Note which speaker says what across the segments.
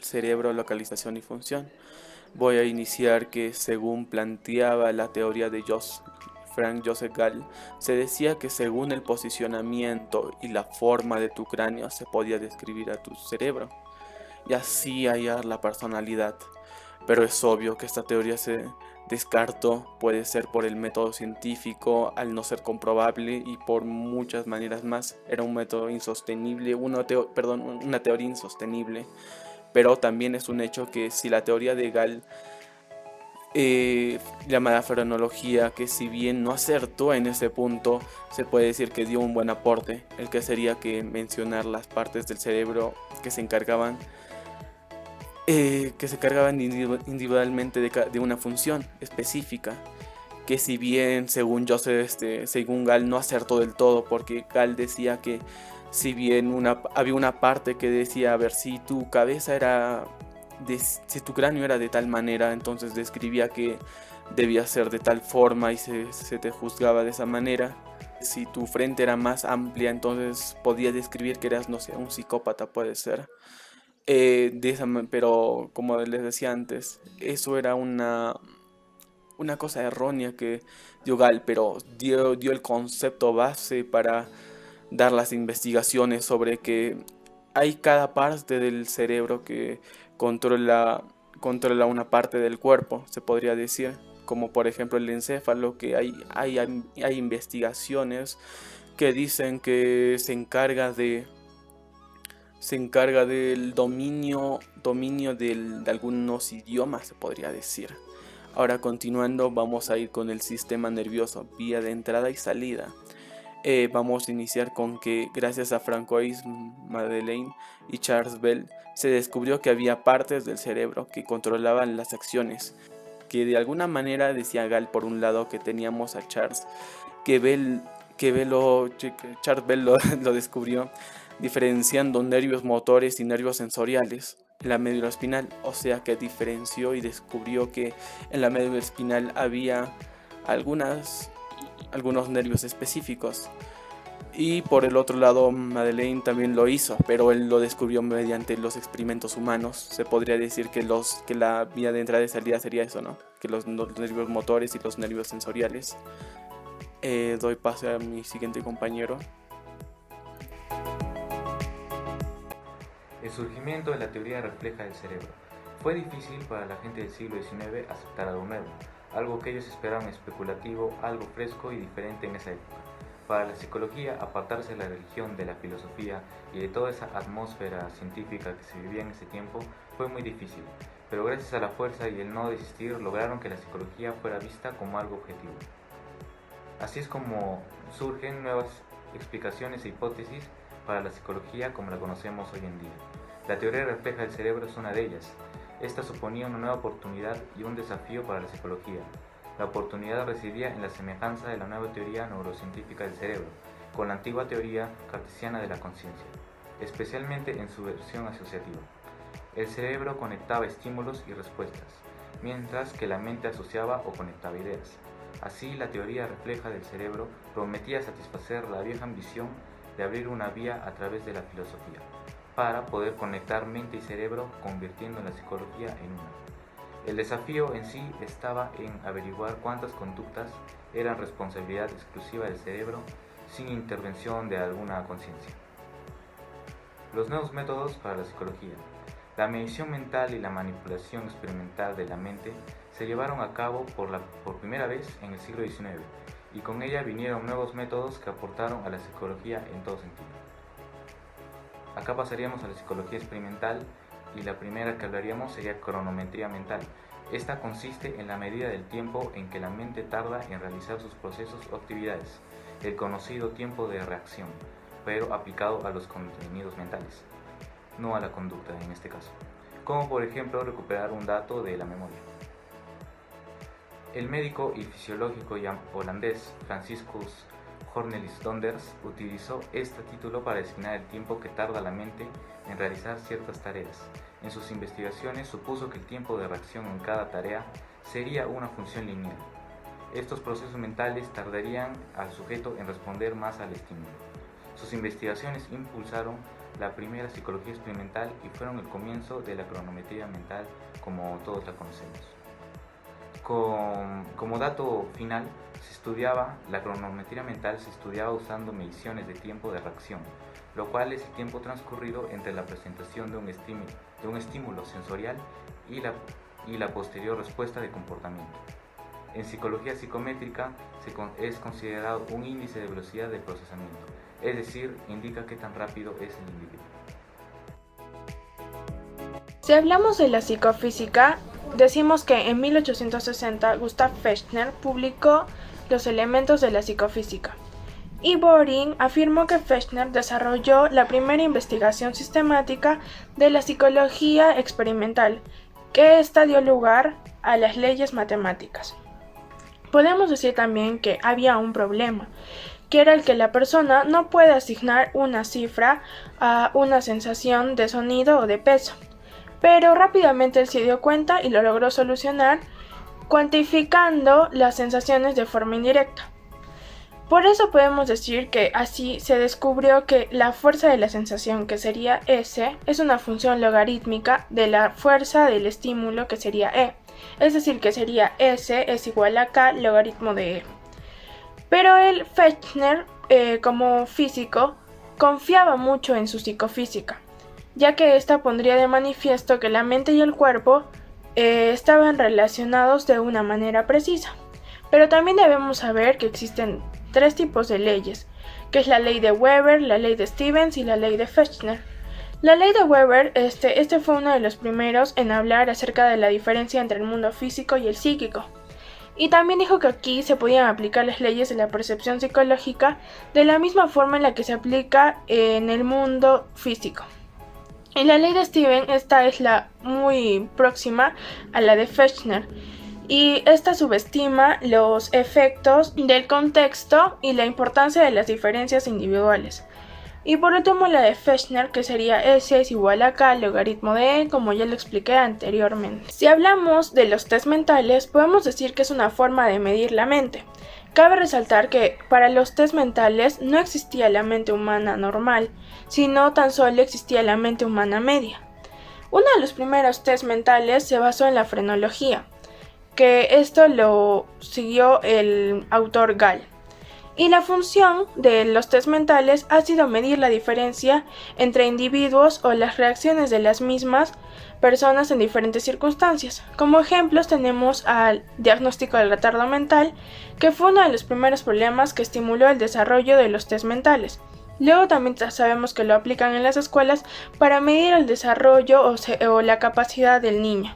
Speaker 1: cerebro, localización y función. Voy a iniciar que según planteaba la teoría de Frank Joseph Gall, se decía que según el posicionamiento y la forma de tu cráneo se podía describir a tu cerebro y así hallar la personalidad. Pero es obvio que esta teoría se descartó, puede ser por el método científico al no ser comprobable y por muchas maneras más. Era un método insostenible, una teoría insostenible. Pero también es un hecho que si la teoría de Gall, llamada frenología, que si bien no acertó en ese punto, se puede decir que dio un buen aporte, el que sería que mencionar las partes del cerebro que se encargaban individualmente de una función específica, que si bien según según Gall no acertó del todo, porque Gall decía que si bien había una parte que decía, a ver, si tu cabeza si tu cráneo era de tal manera, entonces describía que debía ser de tal forma y se te juzgaba de esa manera. Si tu frente era más amplia, entonces podía describir que eras, no sé, un psicópata puede ser. Pero como les decía antes, eso era una cosa errónea que dio Gall, pero dio el concepto base para dar las investigaciones sobre que hay cada parte del cerebro que controla, controla una parte del cuerpo, se podría decir, como por ejemplo el encéfalo, que hay investigaciones que dicen que se encarga del dominio de algunos idiomas, se podría decir. Ahora continuando, vamos a ir con el sistema nervioso, vía de entrada y salida. Vamos a iniciar con que gracias a Francois Madeleine y Charles Bell se descubrió que había partes del cerebro que controlaban las acciones, que de alguna manera decía Gall por un lado que teníamos a Charles, que Bell, que Bell lo, que Charles Bell lo descubrió diferenciando nervios motores y nervios sensoriales en la médula espinal, o sea que diferenció y descubrió que en la médula espinal había algunos nervios específicos. Y por el otro lado, Madeleine también lo hizo, pero él lo descubrió mediante los experimentos humanos. Se podría decir que la vía de entrada y salida sería eso, ¿no? Que los nervios motores y los nervios sensoriales. Doy paso a mi siguiente compañero.
Speaker 2: El surgimiento de la teoría refleja del cerebro. Fue difícil para la gente del siglo XIX aceptar algo nuevo, algo que ellos esperaban especulativo, algo fresco y diferente en esa época. Para la psicología, apartarse de la religión, de la filosofía y de toda esa atmósfera científica que se vivía en ese tiempo fue muy difícil, pero gracias a la fuerza y el no desistir lograron que la psicología fuera vista como algo objetivo. Así es como surgen nuevas explicaciones e hipótesis para la psicología como la conocemos hoy en día. La teoría refleja del cerebro es una de ellas. Esta suponía una nueva oportunidad y un desafío para la psicología. La oportunidad residía en la semejanza de la nueva teoría neurocientífica del cerebro con la antigua teoría cartesiana de la conciencia, especialmente en su versión asociativa. El cerebro conectaba estímulos y respuestas, mientras que la mente asociaba o conectaba ideas. Así, la teoría refleja del cerebro prometía satisfacer la vieja ambición de abrir una vía a través de la filosofía, para poder conectar mente y cerebro, convirtiendo la psicología en una. El desafío en sí estaba en averiguar cuántas conductas eran responsabilidad exclusiva del cerebro sin intervención de alguna conciencia. Los nuevos métodos para la psicología. La medición mental y la manipulación experimental de la mente se llevaron a cabo por primera vez en el siglo XIX, y con ella vinieron nuevos métodos que aportaron a la psicología en todo sentido. Acá pasaríamos a la psicología experimental, y la primera que hablaríamos sería cronometría mental. Esta consiste en la medida del tiempo en que la mente tarda en realizar sus procesos o actividades, el conocido tiempo de reacción, pero aplicado a los contenidos mentales, no a la conducta en este caso, como por ejemplo recuperar un dato de la memoria. El médico y fisiológico holandés Franciscus Cornelis Donders utilizó este título para designar el tiempo que tarda la mente en realizar ciertas tareas. En sus investigaciones supuso que el tiempo de reacción en cada tarea sería una función lineal. Estos procesos mentales tardarían al sujeto en responder más al estímulo. Sus investigaciones impulsaron la primera psicología experimental y fueron el comienzo de la cronometría mental como todos la conocemos. Como dato final, la cronometría mental se estudiaba usando mediciones de tiempo de reacción, lo cual es el tiempo transcurrido entre la presentación de un estímulo sensorial y la posterior respuesta de comportamiento. En psicología psicométrica es considerado un índice de velocidad de procesamiento, es decir, indica qué tan rápido es el individuo.
Speaker 3: Si hablamos de la psicofísica, decimos que en 1860 Gustav Fechner publicó Los elementos de la psicofísica, y Boring afirmó que Fechner desarrolló la primera investigación sistemática de la psicología experimental, que ésta dio lugar a las leyes matemáticas. Podemos decir también que había un problema, que era el que la persona no puede asignar una cifra a una sensación de sonido o de peso, pero rápidamente él se dio cuenta y lo logró solucionar cuantificando las sensaciones de forma indirecta. Por eso podemos decir que así se descubrió que la fuerza de la sensación, que sería S, es una función logarítmica de la fuerza del estímulo, que sería E. Es decir, que sería S es igual a K logaritmo de E. Pero el Fechner, como físico, confiaba mucho en su psicofísica, ya que ésta pondría de manifiesto que la mente y el cuerpo estaban relacionados de una manera precisa. Pero también debemos saber que existen tres tipos de leyes, que es la ley de Weber, la ley de Stevens y la ley de Fechner. La ley de Weber, este fue uno de los primeros en hablar acerca de la diferencia entre el mundo físico y el psíquico. Y también dijo que aquí se podían aplicar las leyes de la percepción psicológica de la misma forma en la que se aplica en el mundo físico. En la ley de Stevens, esta es la muy próxima a la de Fechner, y esta subestima los efectos del contexto y la importancia de las diferencias individuales. Y por último la de Fechner, que sería S es igual a K logaritmo de E, como ya lo expliqué anteriormente. Si hablamos de los test mentales, podemos decir que es una forma de medir la mente. Cabe resaltar que para los test mentales no existía la mente humana normal, sino tan solo existía la mente humana media. Uno de los primeros test mentales se basó en la frenología, que esto lo siguió el autor Gall. Y la función de los test mentales ha sido medir la diferencia entre individuos o las reacciones de las mismas personas en diferentes circunstancias. Como ejemplos tenemos al diagnóstico del retardo mental, que fue uno de los primeros problemas que estimuló el desarrollo de los test mentales. Luego también sabemos que lo aplican en las escuelas para medir el desarrollo o la capacidad del niño.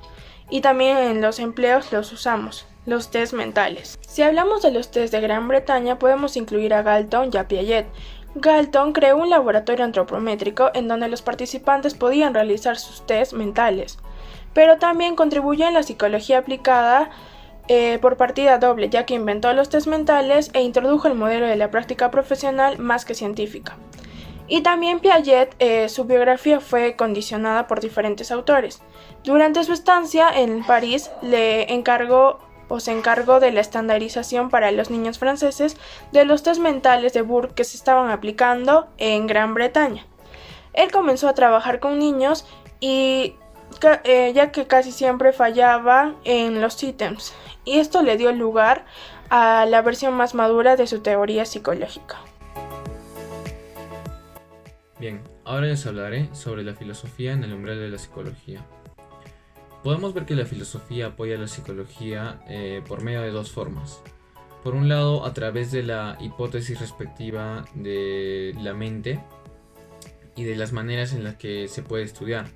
Speaker 3: Y también en los empleos los usamos, los test mentales. Si hablamos de los test de Gran Bretaña, podemos incluir a Galton y a Piaget. Galton creó un laboratorio antropométrico en donde los participantes podían realizar sus test mentales, pero también contribuyó en la psicología aplicada por partida doble, ya que inventó los test mentales e introdujo el modelo de la práctica profesional más que científica. Y también Piaget, su biografía fue condicionada por diferentes autores. Durante su estancia en París se encargó de la estandarización para los niños franceses de los test mentales de Burke que se estaban aplicando en Gran Bretaña. Él comenzó a trabajar con niños y ya que casi siempre fallaba en los ítems, y esto le dio lugar a la versión más madura de su teoría psicológica.
Speaker 4: Bien, ahora les hablaré sobre la filosofía en el umbral de la psicología. Podemos ver que la filosofía apoya la psicología por medio de dos formas. Por un lado, a través de la hipótesis respectiva de la mente y de las maneras en las que se puede estudiar.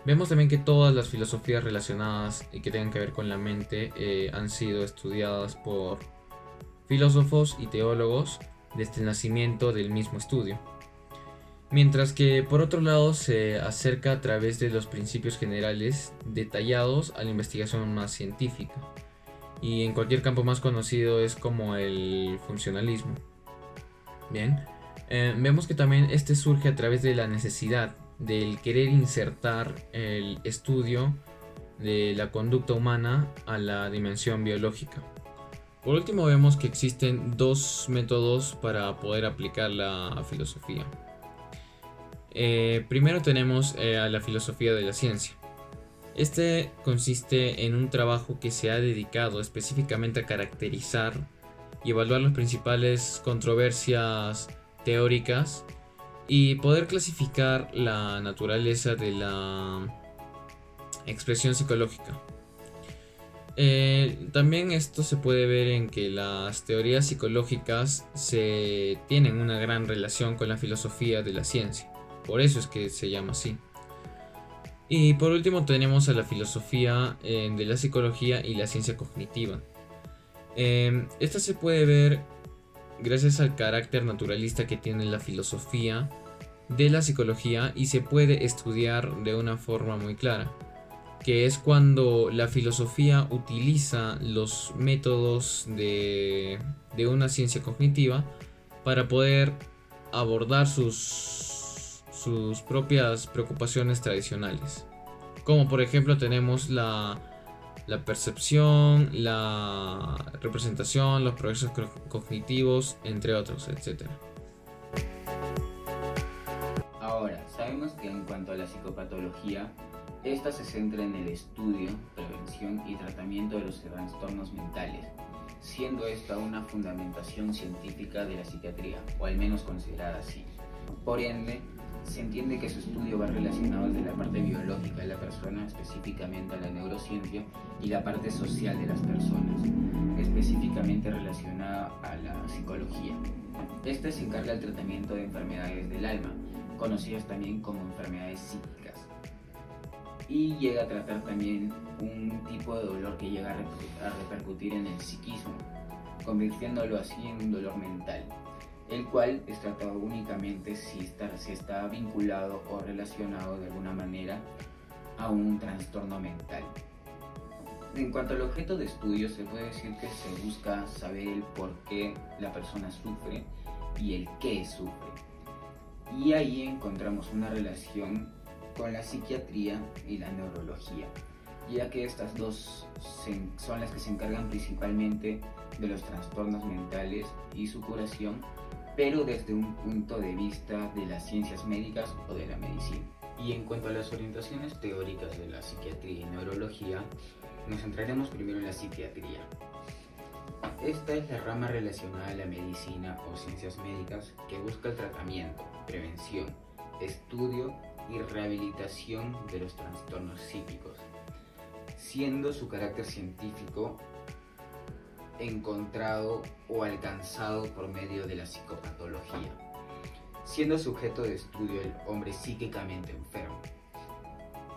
Speaker 4: Vemos también que todas las filosofías relacionadas y que tengan que ver con la mente han sido estudiadas por filósofos y teólogos desde el nacimiento del mismo estudio. Mientras que por otro lado se acerca a través de los principios generales detallados a la investigación más científica, y en cualquier campo más conocido es como el funcionalismo. Bien, vemos que también este surge a través de la necesidad del querer insertar el estudio de la conducta humana a la dimensión biológica. Por último, vemos que existen dos métodos para poder aplicar la filosofía. Primero tenemos a la filosofía de la ciencia. Este consiste en un trabajo que se ha dedicado específicamente a caracterizar y evaluar las principales controversias teóricas y poder clasificar la naturaleza de la expresión psicológica. También esto se puede ver en que las teorías psicológicas tienen una gran relación con la filosofía de la ciencia. Por eso es que se llama así. Y por último tenemos a la filosofía de la psicología y la ciencia cognitiva. Esta se puede ver gracias al carácter naturalista que tiene la filosofía de la psicología y se puede estudiar de una forma muy clara, que es cuando la filosofía utiliza los métodos de una ciencia cognitiva para poder abordar sus propias preocupaciones tradicionales. Como por ejemplo tenemos la percepción, la representación, los procesos cognitivos, entre otros, etc.
Speaker 5: Ahora, sabemos que en cuanto a la psicopatología, esta se centra en el estudio, prevención y tratamiento de los trastornos mentales, siendo esta una fundamentación científica de la psiquiatría, o al menos considerada así. Por ende, se entiende que su estudio va relacionado desde la parte biológica de la persona, específicamente a la neurociencia, y la parte social de las personas, específicamente relacionada a la psicología. Este se encarga del tratamiento de enfermedades del alma, conocidas también como enfermedades psíquicas, y llega a tratar también un tipo de dolor que llega a repercutir en el psiquismo, convirtiéndolo así en un dolor mental, el cual es tratado únicamente si está vinculado o relacionado de alguna manera a un trastorno mental. En cuanto al objeto de estudio, se puede decir que se busca saber el por qué la persona sufre y el qué sufre. Y ahí encontramos una relación con la psiquiatría y la neurología, ya que estas dos son las que se encargan principalmente de los trastornos mentales y su curación, pero desde un punto de vista de las ciencias médicas o de la medicina. Y en cuanto a las orientaciones teóricas de la psiquiatría y neurología, nos centraremos primero en la psiquiatría. Esta es la rama relacionada a la medicina o ciencias médicas que busca el tratamiento, prevención, estudio y rehabilitación de los trastornos psíquicos, siendo su carácter científico encontrado o alcanzado por medio de la psicopatología, siendo sujeto de estudio el hombre psíquicamente enfermo.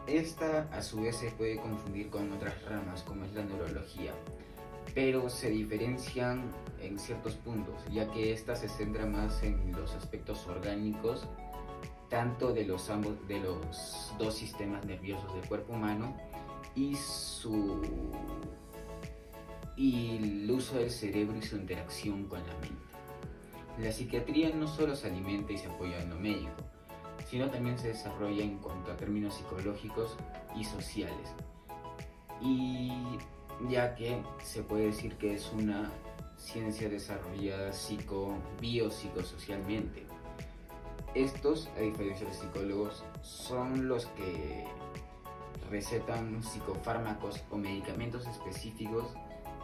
Speaker 5: Esta a su vez se puede confundir con otras ramas como es la neurología, pero se diferencian en ciertos puntos, ya que esta se centra más en los aspectos orgánicos, tanto de los dos sistemas nerviosos del cuerpo humano y el uso del cerebro y su interacción con la mente. La psiquiatría no solo se alimenta y se apoya en lo médico, sino también se desarrolla en cuanto a términos psicológicos y sociales, y ya que se puede decir que es una ciencia desarrollada biopsicosocialmente. Estos, a diferencia de los psicólogos, son los que recetan psicofármacos o medicamentos específicos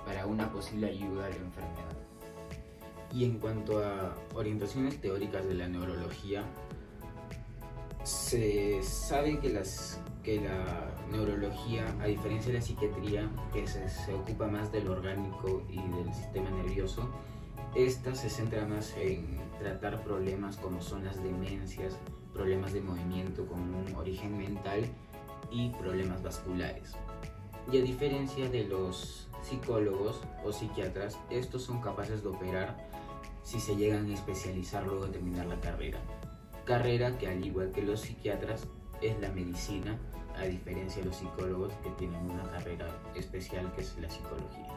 Speaker 5: para una posible ayuda a la enfermedad. Y en cuanto a orientaciones teóricas de la neurología, se sabe que la neurología, a diferencia de la psiquiatría, que se ocupa más del orgánico y del sistema nervioso, esta se centra más en tratar problemas como son las demencias, problemas de movimiento con un origen mental y problemas vasculares. Y a diferencia de los psicólogos o psiquiatras, estos son capaces de operar si se llegan a especializar luego de terminar la carrera que, al igual que los psiquiatras, es la medicina, a diferencia de los psicólogos que tienen una carrera especial que es la psicología.